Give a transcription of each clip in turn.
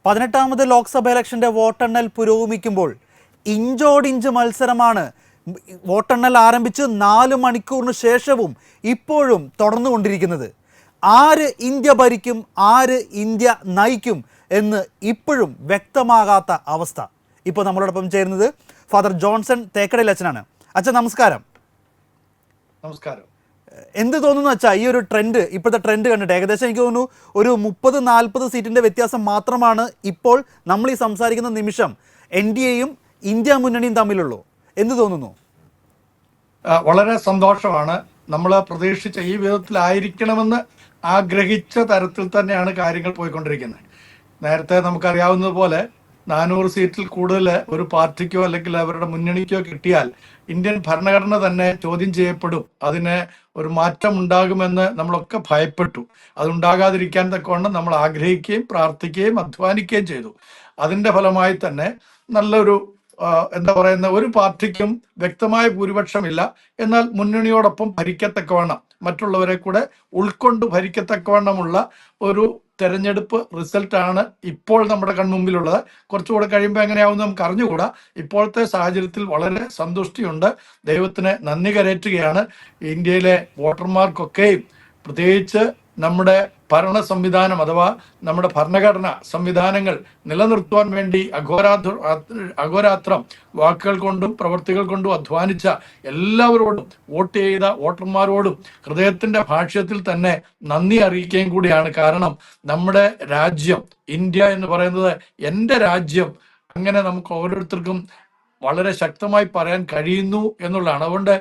18ാമത് ലോക്സഭ ഇലക്ഷന്റെ വോട്ടെണ്ണൽ പുരോഗമിക്കുമ്പോൾ ഇഞ്ചോടിഞ്ച് മത്സരമാണ്. വോട്ടെണ്ണൽ ആരംഭിച്ച് 4 മണിക്കൂറിന് ശേഷവും ഇപ്പോഴും തുടർന്നുകൊണ്ടിരിക്കുന്നത്. ആര് ഇന്ത്യ ഭരിക്കും, ആര് ഇന്ത്യ നയിക്കും എന്ന് ഇപ്പോഴും വ്യക്തമാകാത്ത അവസ്ഥ. ഇപ്പോൾ നമ്മളോടൊപ്പം ചേരുന്നത് ഫാദർ ജോൺസൺ തേക്കടയിൽ അച്ഛനാണ്. അച്ഛൻ നമസ്കാരം. നമസ്കാരം. എന്ത് തോന്നുന്നു അച്ഛാ ഈ ഒരു ട്രെൻഡ്, ഇപ്പോഴത്തെ ട്രെൻഡ് കണ്ടിട്ട്? ഏകദേശം എനിക്ക് തോന്നുന്നു ഒരു 30-40 സീറ്റിൻ്റെ വ്യത്യാസം മാത്രമാണ് ഇപ്പോൾ നമ്മൾ ഈ സംസാരിക്കുന്ന നിമിഷം NDAയും ഇന്ത്യ മുന്നണിയും തമ്മിലുള്ളൂ. എന്ത് തോന്നുന്നു? വളരെ സന്തോഷമാണ്. നമ്മൾ പ്രതീക്ഷിച്ച ഈ വിധത്തിലായിരിക്കണമെന്ന് ആഗ്രഹിച്ച തരത്തിൽ തന്നെയാണ് കാര്യങ്ങൾ പോയിക്കൊണ്ടിരിക്കുന്നത്. നേരത്തെ നമുക്കറിയാവുന്നതുപോലെ 400 സീറ്റിൽ കൂടുതൽ ഒരു പാർട്ടിക്കോ അല്ലെങ്കിൽ അവരുടെ മുന്നണിക്കോ കിട്ടിയാൽ ഇന്ത്യൻ ഭരണഘടന തന്നെ ചോദ്യം ചെയ്യപ്പെടും. അതിന് ഒരു മാറ്റം ഉണ്ടാകുമെന്ന് നമ്മളൊക്കെ ഭയപ്പെട്ടു. അതുണ്ടാകാതിരിക്കാൻ തക്കവണ്ണം നമ്മൾ ആഗ്രഹിക്കുകയും പ്രാർത്ഥിക്കുകയും അധ്വാനിക്കുകയും ചെയ്തു. അതിന്റെ ഫലമായി തന്നെ നല്ലൊരു ഒരു പാർട്ടിക്കും വ്യക്തമായ ഭൂരിപക്ഷമില്ല, എന്നാൽ മുന്നണിയോടൊപ്പം ഭരിക്കത്തക്കവണ്ണം മറ്റുള്ളവരെ കൂടെ ഉൾക്കൊണ്ട് ഭരിക്കത്തക്കവണ്ണമുള്ള ഒരു തെരഞ്ഞെടുപ്പ് റിസൾട്ടാണ് ഇപ്പോൾ നമ്മുടെ കൺമുമ്പിലുള്ളത്. കുറച്ചുകൂടെ കഴിയുമ്പോൾ എങ്ങനെയാവുമെന്ന് നമുക്ക് അറിഞ്ഞുകൂടാ. ഇപ്പോഴത്തെ സാഹചര്യത്തിൽ വളരെ സന്തുഷ്ടിയുണ്ട്. ദൈവത്തിന് നന്ദി കരയറ്റുകയാണ്. ഇന്ത്യയിലെ വോട്ടർമാർക്കൊക്കെയും പ്രത്യേകിച്ച് നമ്മുടെ ഭരണ സംവിധാനം അഥവാ നമ്മുടെ ഭരണഘടന സംവിധാനങ്ങൾ നിലനിർത്തുവാൻ വേണ്ടി അഘോരാത്രം വാക്കുകൾ കൊണ്ടും പ്രവൃത്തികൾ കൊണ്ടും അധ്വാനിച്ച എല്ലാവരോടും, വോട്ട് ചെയ്ത വോട്ടർമാരോടും ഹൃദയത്തിന്റെ ഭാഷ്യത്തിൽ തന്നെ നന്ദി അറിയിക്കുകയും കൂടിയാണ്. കാരണം നമ്മുടെ രാജ്യം ഇന്ത്യ എന്ന് പറയുന്നത് എൻ്റെ രാജ്യം, അങ്ങനെ നമുക്ക് ഓരോരുത്തർക്കും വളരെ ശക്തമായി പറയാൻ കഴിയുന്നു എന്നുള്ളതാണ്. അതുകൊണ്ട്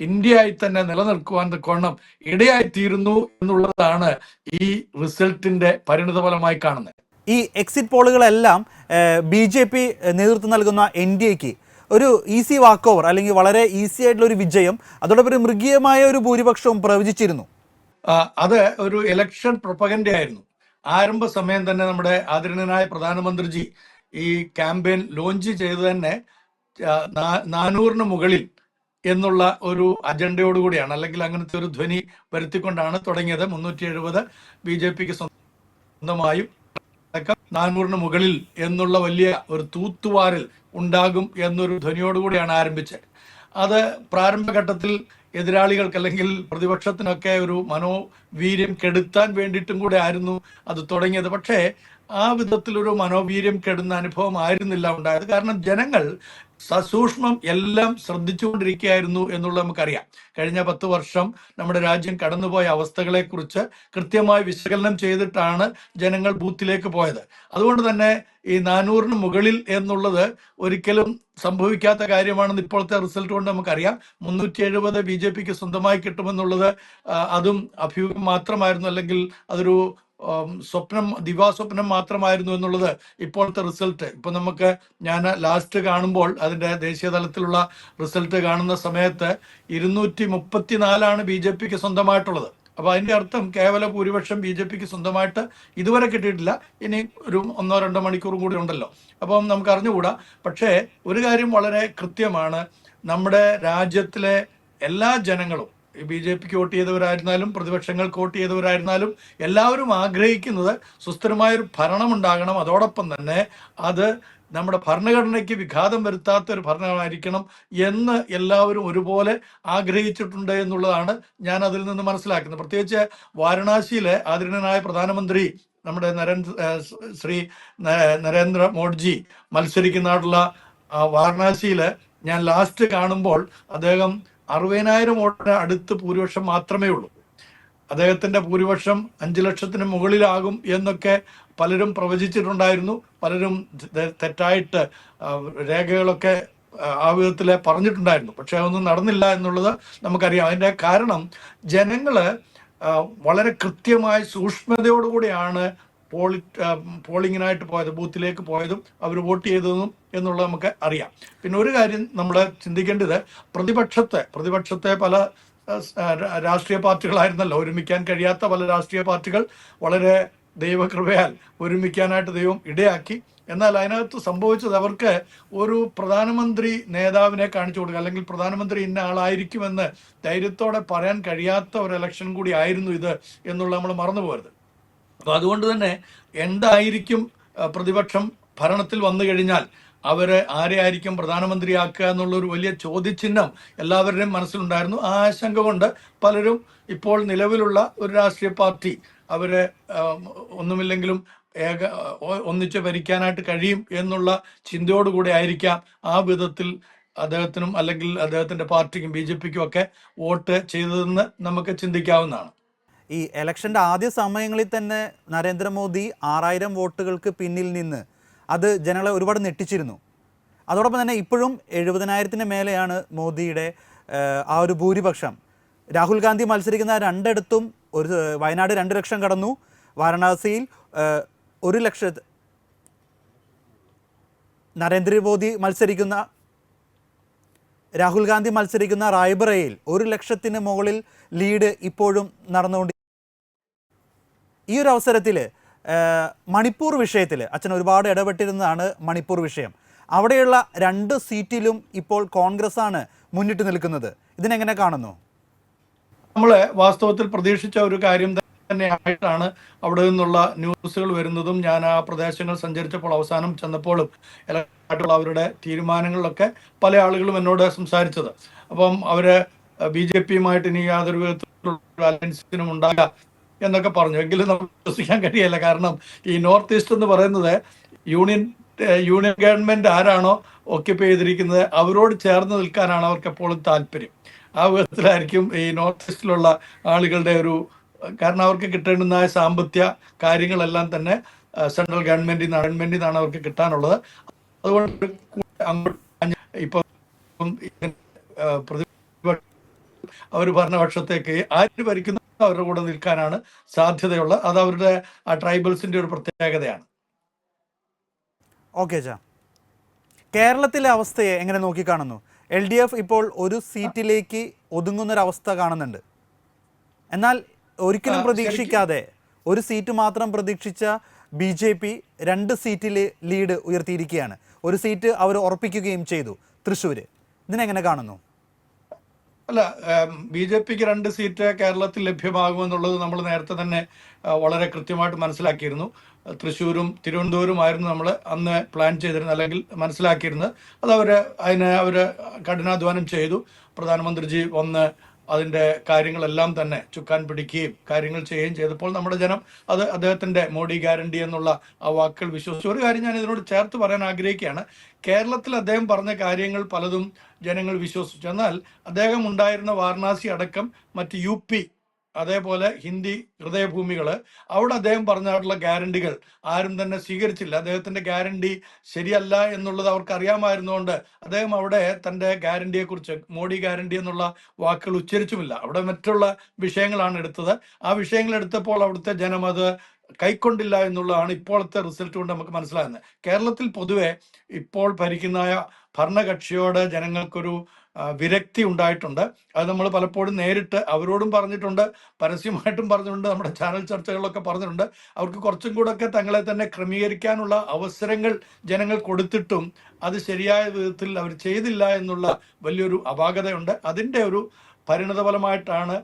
ഇന്ത്യയായി തന്നെ നിലനിൽക്കുവാൻ തക്കവണ്ണം ഇടയായിത്തീരുന്നു എന്നുള്ളതാണ് ഈ റിസൾട്ടിന്റെ പരിണിതഫലമായി കാണുന്നത്. ഈ എക്സിറ്റ് പോളുകളെല്ലാം BJP നേതൃത്വം നൽകുന്ന NDAക്ക് ഒരു ഈസി വാക്ക് ഓവർ അല്ലെങ്കിൽ വളരെ ഈസി ആയിട്ടുള്ള ഒരു വിജയം, അതോടൊപ്പം ഒരു മൃഗീയമായ ഒരു ഭൂരിപക്ഷവും പ്രവചിച്ചിരുന്നു. അത് ഒരു ഇലക്ഷൻ പ്രൊപ്പഗൻഡ ആയിരുന്നു. ആരംഭ സമയം തന്നെ നമ്മുടെ ആദരണീയനായ പ്രധാനമന്ത്രിജി ഈ ക്യാമ്പയിൻ ലോഞ്ച് ചെയ്ത് തന്നെ 400-ന് മുകളിൽ എന്നുള്ള ഒരു അജണ്ടയോടുകൂടിയാണ്, അല്ലെങ്കിൽ അങ്ങനത്തെ ഒരു ധ്വനി വരുത്തിക്കൊണ്ടാണ് തുടങ്ങിയത്. 370 BJPക്ക് സ്വന്തമായും 400-ന് മുകളിൽ എന്നുള്ള വലിയ ഒരു തൂത്തുവാരൽ ഉണ്ടാകും എന്നൊരു ധ്വനിയോടുകൂടിയാണ് ആരംഭിച്ചത്. അത് പ്രാരംഭഘട്ടത്തിൽ എതിരാളികൾക്ക് അല്ലെങ്കിൽ പ്രതിപക്ഷത്തിനൊക്കെ ഒരു മനോവീര്യം കെടുത്താൻ വേണ്ടിയിട്ടും കൂടെ ആയിരുന്നു അത് തുടങ്ങിയത്. പക്ഷേ ആ വിധത്തിലൊരു മനോവീര്യം കെടുന്ന അനുഭവം ആയിരുന്നില്ല ഉണ്ടായത്. കാരണം ജനങ്ങൾ സസൂക്ഷ്മം എല്ലാം ശ്രദ്ധിച്ചുകൊണ്ടിരിക്കുകയായിരുന്നു എന്നുള്ളത് നമുക്കറിയാം. കഴിഞ്ഞ 10 വർഷം നമ്മുടെ രാജ്യം കടന്നുപോയ അവസ്ഥകളെക്കുറിച്ച് കൃത്യമായി വിശകലനം ചെയ്തിട്ടാണ് ജനങ്ങൾ ബൂത്തിലേക്ക് പോയത്. അതുകൊണ്ട് തന്നെ ഈ 400-ന് മുകളിൽ എന്നുള്ളത് ഒരിക്കലും സംഭവിക്കാത്ത കാര്യമാണെന്ന് ഇപ്പോഴത്തെ റിസൾട്ട് കൊണ്ട് നമുക്കറിയാം. 370 BJPക്ക് സ്വന്തമായി കിട്ടുമെന്നുള്ളത് അതും അഭ്യൂഹം മാത്രമായിരുന്നു, അല്ലെങ്കിൽ അതൊരു ദിവാസ്വപ്നം മാത്രമായിരുന്നു എന്നുള്ളത് ഇപ്പോഴത്തെ റിസൾട്ട്. ഇപ്പൊ ഞാൻ ലാസ്റ്റ് കാണുമ്പോൾ അതിന്റെ ദേശീയ തലത്തിലുള്ള റിസൾട്ട് കാണുന്ന സമയത്ത് 234 BJPക്ക് സ്വന്തമായിട്ടുള്ളത്. അപ്പൊ അതിന്റെ അർത്ഥം കേവല ഭൂരിപക്ഷം BJPക്ക് സ്വന്തമായിട്ട് ഇതുവരെ കിട്ടിയിട്ടില്ല. ഇനി ഒരു 1-2 മണിക്കൂറും കൂടി ഉണ്ടല്ലോ, അപ്പം നമുക്ക് അറിഞ്ഞുകൂടാ. പക്ഷേ ഒരു കാര്യം വളരെ കൃത്യമാണ്, നമ്മുടെ രാജ്യത്തിലെ എല്ലാ ജനങ്ങളും BJPക്ക് വോട്ട് ചെയ്തവരായിരുന്നാലും പ്രതിപക്ഷങ്ങൾക്ക് വോട്ട് ചെയ്തവരായിരുന്നാലും എല്ലാവരും ആഗ്രഹിക്കുന്നത് സുസ്ഥിരമായൊരു ഭരണം ഉണ്ടാകണം. അതോടൊപ്പം തന്നെ അത് നമ്മുടെ ഭരണഘടനയ്ക്ക് വിഘാതം വരുത്താത്ത ഒരു ഭരണമായിരിക്കണം എന്ന് എല്ലാവരും ഒരുപോലെ ആഗ്രഹിച്ചിട്ടുണ്ട് എന്നുള്ളതാണ് ഞാൻ അതിൽ നിന്ന് മനസ്സിലാക്കുന്നത്. പ്രത്യേകിച്ച് വാരണാസിയിലെ ആദരണീയനായ പ്രധാനമന്ത്രി നമ്മുടെ ശ്രീ നരേന്ദ്ര മോഡിജി മത്സരിക്കുന്നതായിട്ടുള്ള വാരണാസിയില് ഞാൻ ലാസ്റ്റ് കാണുമ്പോൾ അദ്ദേഹം 60,000 വോട്ടിന് അടുത്ത് ഭൂരിപക്ഷം മാത്രമേ ഉള്ളൂ. അദ്ദേഹത്തിന്റെ ഭൂരിപക്ഷം 5 ലക്ഷത്തിന് മുകളിലാകും എന്നൊക്കെ പലരും പ്രവചിച്ചിട്ടുണ്ടായിരുന്നു. പലരും തെറ്റായിട്ട് രേഖകളൊക്കെ ആ വിധത്തിൽ പറഞ്ഞിട്ടുണ്ടായിരുന്നു. പക്ഷെ അതൊന്നും നടന്നില്ല എന്നുള്ളത് നമുക്കറിയാം. അതിന്റെ കാരണം ജനങ്ങള് വളരെ കൃത്യമായ സൂക്ഷ്മതയോടുകൂടിയാണ് പോളിങ്ങിനായിട്ട് പോയത്, ബൂത്തിലേക്ക് പോയതും അവർ വോട്ട് ചെയ്തതും എന്നുള്ളത് നമുക്ക് അറിയാം. പിന്നെ ഒരു കാര്യം നമ്മൾ ചിന്തിക്കേണ്ടത്, പ്രതിപക്ഷത്തെ പല രാഷ്ട്രീയ പാർട്ടികളായിരുന്നല്ലോ, ഒരുമിക്കാൻ കഴിയാത്ത പല രാഷ്ട്രീയ പാർട്ടികൾ വളരെ ദൈവകൃപയാൽ ഒരുമിക്കാനായിട്ട് ദൈവം ഇടയാക്കി. എന്നാൽ അതിനകത്ത് സംഭവിച്ചത്, അവർക്ക് ഒരു പ്രധാനമന്ത്രി നേതാവിനെ കാണിച്ചു കൊടുക്കുക, അല്ലെങ്കിൽ പ്രധാനമന്ത്രി ഇന്ന ആളായിരിക്കുമെന്ന് ധൈര്യത്തോടെ പറയാൻ കഴിയാത്ത ഒരു ഇലക്ഷൻ കൂടി ആയിരുന്നു ഇത് എന്നുള്ളത് നമ്മൾ മറന്നു പോകരുത്. അപ്പൊ അതുകൊണ്ട് തന്നെ എന്തായിരിക്കും പ്രതിപക്ഷം ഭരണത്തിൽ വന്നു കഴിഞ്ഞാൽ അവര് ആരെയായിരിക്കും പ്രധാനമന്ത്രിയാക്കുക എന്നുള്ളൊരു വലിയ ചോദ്യചിഹ്നം എല്ലാവരുടെയും മനസ്സിലുണ്ടായിരുന്നു. ആ ആശങ്ക കൊണ്ട് പലരും ഇപ്പോൾ നിലവിലുള്ള ഒരു രാഷ്ട്രീയ പാർട്ടി അവര് ഒന്നുമില്ലെങ്കിലും ഒന്നിച്ച് ഭരിക്കാനായിട്ട് കഴിയും എന്നുള്ള ചിന്തയോടുകൂടി ആയിരിക്കാം ആ വിധത്തിൽ അദ്ദേഹത്തിനും അല്ലെങ്കിൽ അദ്ദേഹത്തിന്റെ പാർട്ടിക്കും BJPക്കും ഒക്കെ വോട്ട് ചെയ്തതെന്ന് നമുക്ക് ചിന്തിക്കാവുന്നതാണ്. ഈ ഇലക്ഷൻ്റെ ആദ്യ സമയങ്ങളിൽ തന്നെ നരേന്ദ്രമോദി 6000 വോട്ടുകൾക്ക് പിന്നിൽ നിന്ന് അത് ജനങ്ങളെ ഒരുപാട് ഞെട്ടിച്ചിരുന്നു. അതോടൊപ്പം തന്നെ ഇപ്പോഴും 70,000-ന് മേലെയാണ് മോദിയുടെ ആ ഒരു ഭൂരിപക്ഷം. രാഹുൽ ഗാന്ധി മത്സരിക്കുന്ന രണ്ടിടത്തും വയനാട് 2 ലക്ഷം കടന്നു, വാരണാസിയിൽ 1 ലക്ഷം, നരേന്ദ്രമോദി മത്സരിക്കുന്ന രാഹുൽ ഗാന്ധി മത്സരിക്കുന്ന റായ്ബറയിൽ 1 ലക്ഷത്തിന് മുകളിൽ ലീഡ് ഇപ്പോഴും നടന്നുകൊണ്ട്. ഈ ഒരു അവസരത്തിൽ മണിപ്പൂർ വിഷയത്തിൽ അച്ഛൻ ഒരുപാട് ഇടപെട്ടിരുന്നതാണ് മണിപ്പൂർ വിഷയം. അവിടെയുള്ള 2 സീറ്റിലും ഇപ്പോൾ കോൺഗ്രസ് ആണ് മുന്നിട്ട് നിൽക്കുന്നത്. ഇതിനെങ്ങനെ കാണുന്നു? നമ്മള് വാസ്തവത്തിൽ പ്രതീക്ഷിച്ച ഒരു കാര്യം തന്നെയായിട്ടാണ് അവിടെ നിന്നുള്ള ന്യൂസുകൾ വരുന്നതും. ഞാൻ ആ പ്രദേശങ്ങൾ സഞ്ചരിച്ചപ്പോൾ അവസാനം ചെന്നപ്പോഴും അവരുടെ തീരുമാനങ്ങളിലൊക്കെ പല ആളുകളും എന്നോട് സംസാരിച്ചത്. അപ്പം അവര് BJPയുമായിട്ട് ഇനി യാതൊരു വിധത്തിലുള്ള അലയൻസിനും ഉണ്ടാകില്ല എന്നൊക്കെ പറഞ്ഞു. എങ്കിലും നമുക്ക് വിശ്വസിക്കാൻ കഴിയില്ല. കാരണം ഈ നോർത്ത് ഈസ്റ്റ് എന്ന് പറയുന്നത് യൂണിയൻ ഗവൺമെന്റ് ആരാണോ ഓക്യുപ്പൈ ചെയ്തിരിക്കുന്നത് അവരോട് ചേർന്ന് നിൽക്കാനാണ് അവർക്ക് എപ്പോഴും താല്പര്യം. ആ വിധത്തിലായിരിക്കും ഈ നോർത്ത് ഈസ്റ്റിലുള്ള ആളുകളുടെ ഒരു, കാരണം അവർക്ക് കിട്ടേണ്ടുന്ന സാമ്പത്തിക കാര്യങ്ങളെല്ലാം തന്നെ സെൻട്രൽ ഗവൺമെന്റിൽ നിന്നാണ് അവർക്ക് കിട്ടാനുള്ളത്. അതുകൊണ്ട് ഇപ്പൊ അവർ ഭരണപക്ഷത്തേക്ക് ആര് ഭരിക്കുന്ന അവരുടെ കൂടെ നിൽക്കാനാണ് സാധ്യതയുള്ളത്. അത് അവരുടെ ആ ട്രൈബൽസിന്റെ ഒരു പ്രത്യേകതയാണ്. ഓക്കെ ചാ, കേരളത്തിലെ അവസ്ഥയെ എങ്ങനെ നോക്കിക്കാണുന്നു? LDF ഇപ്പോൾ ഒരു സീറ്റിലേക്ക് ഒതുങ്ങുന്നൊരവസ്ഥ കാണുന്നുണ്ട്. എന്നാൽ ഒരിക്കലും പ്രതീക്ഷിക്കാതെ ഒരു സീറ്റ് മാത്രം പ്രതീക്ഷിച്ച BJP 2 സീറ്റിൽ ലീഡ് ഉയർത്തിയിരിക്കുകയാണ്. ഒരു സീറ്റ് അവർ ഉറപ്പിക്കുകയും ചെയ്തു, തൃശ്ശൂർ. ഇതിനെങ്ങനെ കാണുന്നു? അല്ല, BJPക്ക് 2 സീറ്റ് കേരളത്തിൽ ലഭ്യമാകുമെന്നുള്ളത് നമ്മൾ നേരത്തെ തന്നെ വളരെ കൃത്യമായിട്ട് മനസ്സിലാക്കിയിരുന്നു. തൃശ്ശൂരും തിരുവനന്തപുരമായിരുന്നു നമ്മൾ അന്ന് പ്ലാൻ ചെയ്തിരുന്നത്, അല്ലെങ്കിൽ മനസ്സിലാക്കിയിരുന്നത്. അത് അവര് കഠിനാധ്വാനം ചെയ്തു. പ്രധാനമന്ത്രിജി വന്ന് അതിൻ്റെ കാര്യങ്ങളെല്ലാം തന്നെ ചുക്കാൻ പിടിക്കുകയും കാര്യങ്ങൾ ചെയ്യുകയും ചെയ്തപ്പോൾ നമ്മുടെ ജനം അത് അദ്ദേഹത്തിൻ്റെ മോഡി ഗ്യാരണ്ടി എന്നുള്ള ആ വാക്കുകൾ വിശ്വസിച്ചു. ഒരു കാര്യം ഞാൻ ഇതിനോട് ചേർത്ത് പറയാൻ ആഗ്രഹിക്കുകയാണ്. കേരളത്തിൽ അദ്ദേഹം പറഞ്ഞ കാര്യങ്ങൾ പലതും ജനങ്ങൾ വിശ്വസിച്ചു. എന്നാൽ അദ്ദേഹം ഉണ്ടായിരുന്ന വാരണാസി അടക്കം മറ്റ് UP, അതേപോലെ ഹിന്ദി ഹൃദയഭൂമികൾ, അവിടെ അദ്ദേഹം പറഞ്ഞിട്ടുള്ള ഗ്യാരണ്ടികൾ ആരും തന്നെ സ്വീകരിച്ചില്ല. അദ്ദേഹത്തിന്റെ ഗ്യാരണ്ടി ശരിയല്ല എന്നുള്ളത് അവർക്ക് അറിയാമായിരുന്നുകൊണ്ട് അദ്ദേഹം അവിടെ തന്റെ ഗ്യാരണ്ടിയെക്കുറിച്ച് മോഡി ഗ്യാരണ്ടി എന്നുള്ള വാക്കുകൾ ഉച്ചരിച്ചുമില്ല. അവിടെ മറ്റുള്ള വിഷയങ്ങളാണ് എടുത്തത്. ആ വിഷയങ്ങൾ എടുത്തപ്പോൾ അവിടുത്തെ ജനം അത് കൈക്കൊണ്ടില്ല എന്നുള്ളതാണ് ഇപ്പോഴത്തെ റിസൾട്ട് കൊണ്ട് നമുക്ക് മനസ്സിലാകുന്നത്. കേരളത്തിൽ പൊതുവെ ഇപ്പോൾ ഭരിക്കുന്ന ഭരണകക്ഷിയോട് ജനങ്ങൾക്കൊരു വിരക്തി ഉണ്ടായിട്ടുണ്ട്. അത് നമ്മൾ പലപ്പോഴും നേരിട്ട് അവരോടും പറഞ്ഞിട്ടുണ്ട്, പരസ്യമായിട്ടും പറഞ്ഞിട്ടുണ്ട്, നമ്മുടെ ചാനൽ ചർച്ചകളിലൊക്കെ പറഞ്ഞിട്ടുണ്ട്. അവർക്ക് കുറച്ചും കൂടെ ഒക്കെ തങ്ങളെ തന്നെ ക്രമീകരിക്കാനുള്ള അവസരങ്ങൾ ജനങ്ങൾ കൊടുത്തിട്ടും അത് ശരിയായ വിധത്തിൽ അവർ ചെയ്തില്ല എന്നുള്ള വലിയൊരു അപാകതയുണ്ട്. അതിൻ്റെ ഒരു പരിണതഫലമായിട്ടാണ്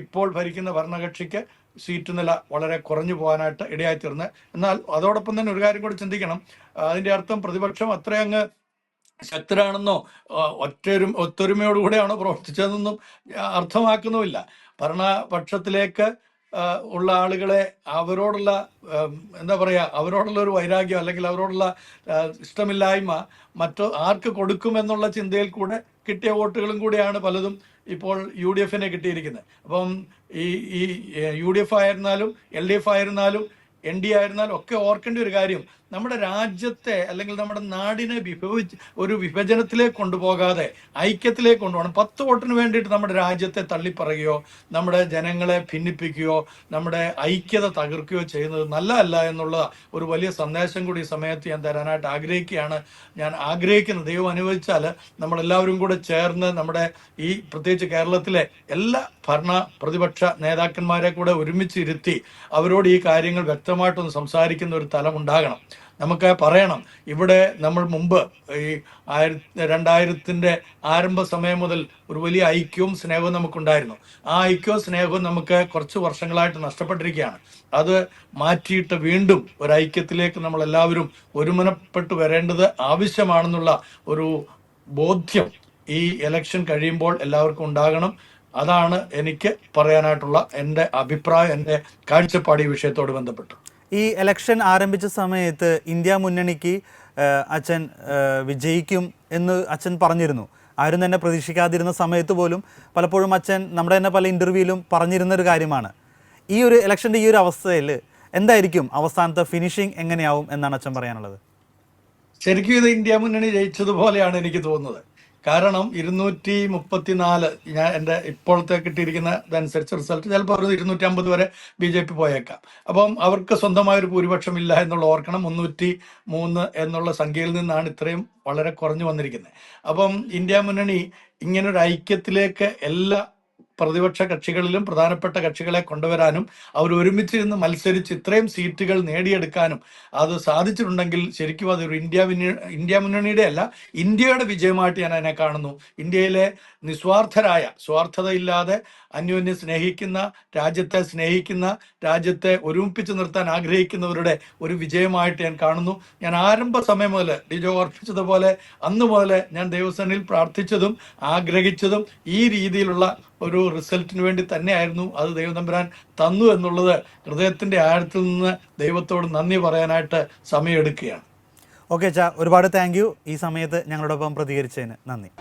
ഇപ്പോൾ ഭരിക്കുന്ന ഭരണകക്ഷിക്ക് സീറ്റ് നില വളരെ കുറഞ്ഞു പോകാനായിട്ട് ഇടയായിത്തീർന്നത്. എന്നാൽ അതോടൊപ്പം തന്നെ ഒരു കാര്യം കൂടി ചിന്തിക്കണം. അതിൻ്റെ അർത്ഥം പ്രതിപക്ഷം അത്രയങ്ങ് ശക്തരാണെന്നോ ഒത്തൊരുമയോടുകൂടെയാണോ പ്രവർത്തിച്ചതെന്നൊന്നും അർത്ഥമാക്കുന്നുമില്ല. ഭരണപക്ഷത്തിലേക്ക് ഉള്ള ആളുകളെ അവരോടുള്ള എന്താ പറയുക, അവരോടുള്ള ഒരു വൈരാഗ്യം അല്ലെങ്കിൽ അവരോടുള്ള ഇഷ്ടമില്ലായ്മ ആർക്ക് കൊടുക്കുമെന്നുള്ള ചിന്തയിൽ കൂടെ കിട്ടിയ വോട്ടുകളും കൂടിയാണ് പലതും ഇപ്പോൾ UDFനെ കിട്ടിയിരിക്കുന്നത്. അപ്പം ഈ UDF ആയിരുന്നാലും LDF ആയിരുന്നാലും NDA ആയിരുന്നാലും ഒക്കെ ഓർക്കേണ്ട ഒരു കാര്യം, നമ്മുടെ രാജ്യത്തെ അല്ലെങ്കിൽ നമ്മുടെ നാടിനെ ഒരു വിഭജനത്തിലേക്ക് കൊണ്ടുപോകാതെ ഐക്യത്തിലേക്ക് കൊണ്ടുപോകണം. 10 വോട്ടിന് വേണ്ടിയിട്ട് നമ്മുടെ രാജ്യത്തെ തള്ളിപ്പറയുകയോ നമ്മുടെ ജനങ്ങളെ ഭിന്നിപ്പിക്കുകയോ നമ്മുടെ ഐക്യത തകർക്കുകയോ ചെയ്യുന്നത് നല്ലതല്ല എന്നുള്ള ഒരു വലിയ സന്ദേശം കൂടി ഈ സമയത്ത് ഞാൻ തരാനായിട്ട് ആഗ്രഹിക്കുകയാണ്. ഞാൻ ആഗ്രഹിക്കുന്നത്, ദൈവം അനുവദിച്ചാൽ നമ്മളെല്ലാവരും കൂടെ ചേർന്ന് നമ്മുടെ ഈ പ്രത്യേകിച്ച് കേരളത്തിലെ എല്ലാ ഭരണ പ്രതിപക്ഷ നേതാക്കന്മാരെ കൂടെ ഒരുമിച്ച് ഇരുത്തി അവരോട് ഈ കാര്യങ്ങൾ വ്യക്തം വ്യക്തമായിട്ടൊന്ന് സംസാരിക്കുന്ന ഒരു തലം ഉണ്ടാകണം. നമുക്ക് പറയണം, ഇവിടെ നമ്മൾ മുമ്പ് ഈ 2000-ന്റെ ആരംഭ സമയം മുതൽ ഒരു വലിയ ഐക്യവും സ്നേഹവും നമുക്കുണ്ടായിരുന്നു. ആ ഐക്യവും സ്നേഹവും നമുക്ക് കുറച്ച് വർഷങ്ങളായിട്ട് നഷ്ടപ്പെട്ടിരിക്കുകയാണ്. അത് മാറ്റിയിട്ട് വീണ്ടും ഒരു ഐക്യത്തിലേക്ക് നമ്മൾ എല്ലാവരും ഒരുമനപ്പെട്ട് വരേണ്ടത് ആവശ്യമാണെന്നുള്ള ഒരു ബോധ്യം ഈ ഇലക്ഷൻ കഴിയുമ്പോൾ എല്ലാവർക്കും ഉണ്ടാകണം. അതാണ് എനിക്ക് പറയാനായിട്ടുള്ള എൻ്റെ അഭിപ്രായം, എൻ്റെ കാഴ്ചപ്പാട് ഈ വിഷയത്തോട് ബന്ധപ്പെട്ട്. ഈ ഇലക്ഷൻ ആരംഭിച്ച സമയത്ത് ഇന്ത്യ മുന്നണിക്ക് അച്ഛൻ വിജയിക്കും എന്ന് അച്ഛൻ പറഞ്ഞിരുന്നു. ആരും തന്നെ പ്രതീക്ഷിക്കാതിരുന്ന സമയത്ത് പോലും പലപ്പോഴും അച്ഛൻ നമ്മുടെ തന്നെ പല ഇൻ്റർവ്യൂവിലും പറഞ്ഞിരുന്നൊരു കാര്യമാണ്. ഈ ഒരു ഇലക്ഷൻ്റെ ഈ ഒരു അവസ്ഥയിൽ എന്തായിരിക്കും അവസാനത്തെ ഫിനിഷിംഗ് എങ്ങനെയാവും എന്നാണ് അച്ഛൻ പറയാനുള്ളത്? ശരിക്കും ഇത് ഇന്ത്യ മുന്നണി ജയിച്ചതുപോലെയാണ് എനിക്ക് തോന്നുന്നത്. കാരണം 234 ഞാൻ എൻ്റെ ഇപ്പോഴത്തെ കിട്ടിയിരിക്കുന്ന ഇതനുസരിച്ച് റിസൾട്ട് ചിലപ്പോൾ ഒരു 250 വരെ BJP പോയേക്കാം. അപ്പം അവർക്ക് സ്വന്തമായൊരു ഭൂരിപക്ഷം ഇല്ല എന്നുള്ള ഓർക്കണം. 303 എന്നുള്ള സംഖ്യയിൽ നിന്നാണ് ഇത്രയും വളരെ കുറഞ്ഞു വന്നിരിക്കുന്നത്. അപ്പം ഇന്ത്യ മുന്നണി ഇങ്ങനൊരു ഐക്യത്തിലേക്ക് എല്ലാ പ്രതിപക്ഷ കക്ഷികളിലും പ്രധാനപ്പെട്ട കക്ഷികളെ കൊണ്ടുവരാനും അവർ ഒരുമിച്ച് നിന്ന് മത്സരിച്ച് ഇത്രയും സീറ്റുകൾ നേടിയെടുക്കാനും അത് സാധിച്ചിട്ടുണ്ടെങ്കിൽ ശരിക്കും അതൊരു ഇന്ത്യ മുന്നണിയുടെ അല്ല, ഇന്ത്യയുടെ വിജയമായിട്ട് ഞാൻ അതിനെ കാണുന്നു. ഇന്ത്യയിലെ നിസ്വാർത്ഥരായ, സ്വാർത്ഥതയില്ലാതെ അന്യോന്യം സ്നേഹിക്കുന്ന, രാജ്യത്തെ ഒരുമിപ്പിച്ച് നിർത്താൻ ആഗ്രഹിക്കുന്നവരുടെ ഒരു വിജയമായിട്ട് ഞാൻ കാണുന്നു. ഞാൻ ആരംഭ സമയം മുതൽ ഡിജോ ഓർപ്പിച്ചതുപോലെ അന്ന് മുതൽ ഞാൻ ദൈവസേനയിൽ പ്രാർത്ഥിച്ചതും ആഗ്രഹിച്ചതും ഈ രീതിയിലുള്ള ഒരു റിസൾട്ടിന് വേണ്ടി തന്നെയായിരുന്നു. അത് ദൈവതമ്പുരാൻ തന്നു എന്നുള്ളത് ഹൃദയത്തിൻ്റെ ആഴത്തിൽ നിന്ന് ദൈവത്തോട് നന്ദി പറയാനായിട്ട് സമയമെടുക്കുകയാണ്. ഓക്കെ അച്ഛാ, ഒരുപാട് താങ്ക് യു. ഈ സമയത്ത് ഞങ്ങളോടൊപ്പം പ്രതികരിച്ചതിന് നന്ദി.